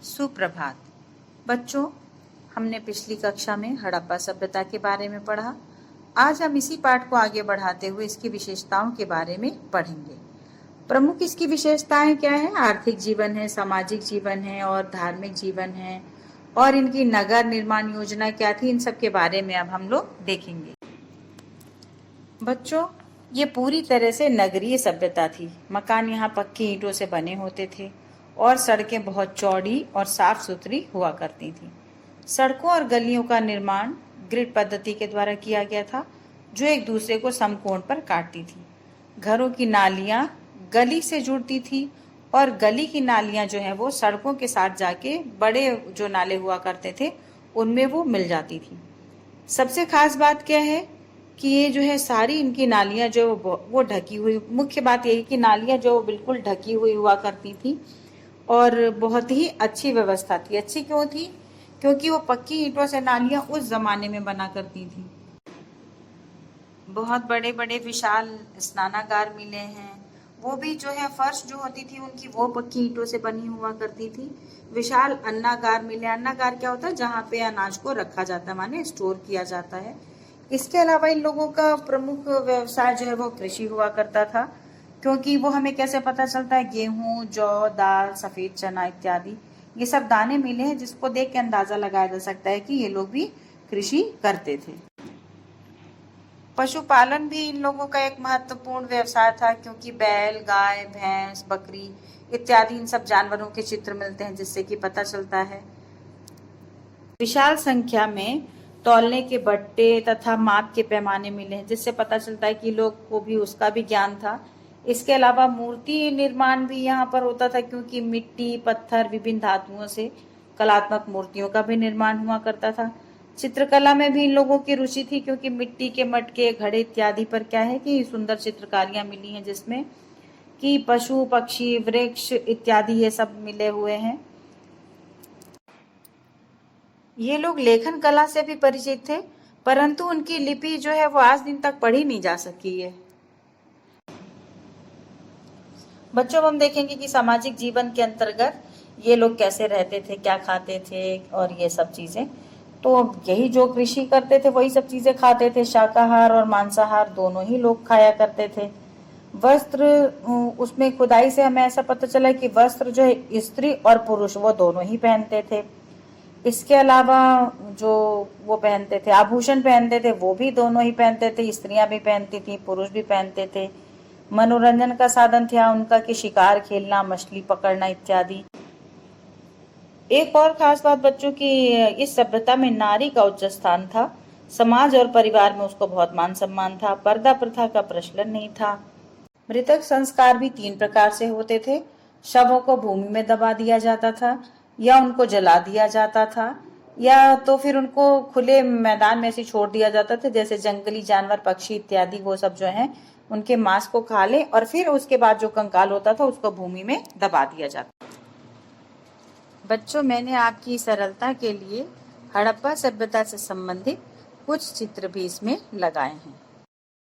सुप्रभात बच्चों, हमने पिछली कक्षा में हड़प्पा सभ्यता के बारे में पढ़ा। आज हम इसी पाठ को आगे बढ़ाते हुए इसकी विशेषताओं के बारे में पढ़ेंगे। प्रमुख इसकी विशेषताएं क्या है? आर्थिक जीवन है, सामाजिक जीवन है और धार्मिक जीवन है। और इनकी नगर निर्माण योजना क्या थी, इन सब के बारे में अब हम लोग देखेंगे। बच्चों, ये पूरी तरह से नगरीय सभ्यता थी। मकान यहाँ पक्की ईंटों से बने होते थे और सड़कें बहुत चौड़ी और साफ सुथरी हुआ करती थी। सड़कों और गलियों का निर्माण ग्रिड पद्धति के द्वारा किया गया था, जो एक दूसरे को समकोण पर काटती थी। घरों की नालियां गली से जुड़ती थी और गली की नालियां जो है वो सड़कों के साथ जाके बड़े जो नाले हुआ करते थे उनमें वो मिल जाती थी। सबसे खास बात क्या है कि ये जो है सारी इनकी नालियां जो वो ढकी हुई, मुख्य बात यही कि नालियां जो बिल्कुल ढकी हुई हुआ करती थी और बहुत ही अच्छी व्यवस्था थी। अच्छी क्यों थी? क्योंकि वो पक्की ईंटों से नालियां उस जमाने में बना करती थी। बहुत बड़े बड़े विशाल स्नानागार मिले हैं, वो भी जो है फर्श जो होती थी उनकी वो पक्की ईंटों से बनी हुआ करती थी। विशाल अन्नागार मिले। अन्नागार क्या होता है? जहाँ पे अनाज को रखा जाता है, माने स्टोर किया जाता है। इसके अलावा इन लोगों का प्रमुख व्यवसाय जो है वो कृषि हुआ करता था, क्योंकि वो हमें कैसे पता चलता है? गेहूं, जौ, दाल, सफेद चना इत्यादि ये सब दाने मिले हैं, जिसको देख के अंदाजा लगाया जा सकता है कि ये लोग भी कृषि करते थे। पशुपालन भी इन लोगों का एक महत्वपूर्ण व्यवसाय था, क्योंकि बैल, गाय, भैंस, बकरी इत्यादि इन सब जानवरों के चित्र मिलते हैं, जिससे कि पता चलता है। विशाल संख्या में तौलने के बट्टे तथा माप के पैमाने मिले हैं, जिससे पता चलता है कि लोग को भी उसका भी ज्ञान था। इसके अलावा मूर्ति निर्माण भी यहाँ पर होता था, क्योंकि मिट्टी, पत्थर, विभिन्न धातुओं से कलात्मक मूर्तियों का भी निर्माण हुआ करता था। चित्रकला में भी इन लोगों की रुचि थी, क्योंकि मिट्टी के मटके, घड़े इत्यादि पर क्या है कि सुंदर चित्रकारियां मिली हैं, जिसमें कि पशु, पक्षी, वृक्ष इत्यादि ये सब मिले हुए हैं। ये लोग लेखन कला से भी परिचित थे, परंतु उनकी लिपि जो है वो आज दिन तक पढ़ी नहीं जा सकी है। बच्चों, हम देखेंगे कि सामाजिक जीवन के अंतर्गत ये लोग कैसे रहते थे, क्या खाते थे और ये सब चीजें। तो यही जो कृषि करते थे वही सब चीजें खाते थे। शाकाहार और मांसाहार दोनों ही लोग खाया करते थे। वस्त्र, उसमें खुदाई से हमें ऐसा पता चला कि वस्त्र जो है स्त्री और पुरुष वो दोनों ही पहनते थे। इसके अलावा जो वो पहनते थे, आभूषण पहनते थे, वो भी दोनों ही पहनते थे। स्त्रियां भी पहनती थी, पुरुष भी पहनते थे। मनोरंजन का साधन था उनका कि शिकार खेलना, मछली पकड़ना इत्यादि। एक और खास बात बच्चों की, इस सभ्यता में नारी का उच्च स्थान था। समाज और परिवार में उसको बहुत मान सम्मान था। पर्दा प्रथा का प्रचलन नहीं था। मृतक संस्कार भी 3 प्रकार से होते थे। शवों को भूमि में दबा दिया जाता था, या उनको जला दिया जाता था, या तो फिर उनको खुले मैदान में ऐसे छोड़ दिया जाता था, जैसे जंगली जानवर, पक्षी इत्यादि वो सब जो है उनके मांस को खा ले और फिर उसके बाद जो कंकाल होता था उसको भूमि में दबा दिया जाता। बच्चों, मैंने आपकी सरलता के लिए हड़प्पा सभ्यता से संबंधित कुछ चित्र भी इसमें लगाए हैं।